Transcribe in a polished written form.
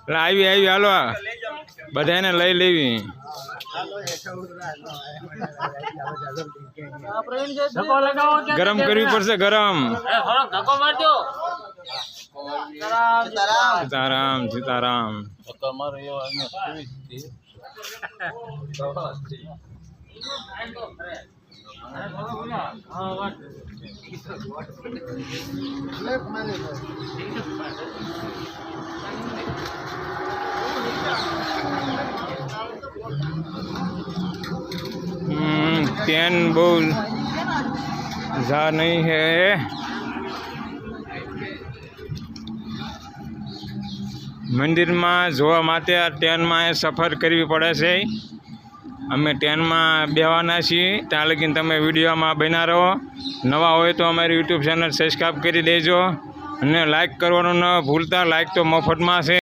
આવી હાલો બધાને લઈ લેવી ગરમ કરવી પડશે ગરમ સીતારામ સીતારામ तेन बहुत जा नहीं है मंदिर में जोवा माटे ट्रेन में सफर करवी पड़े छे अमे ट्रेन में बेवाना छीए त्यां लगीन तमे विडियो में बना रहो नवा होय तो अमारी यूट्यूब चैनल सब्सक्राइब करी देजो अने लाइक करवानुं न भूलता लाइक तो मफत में छे।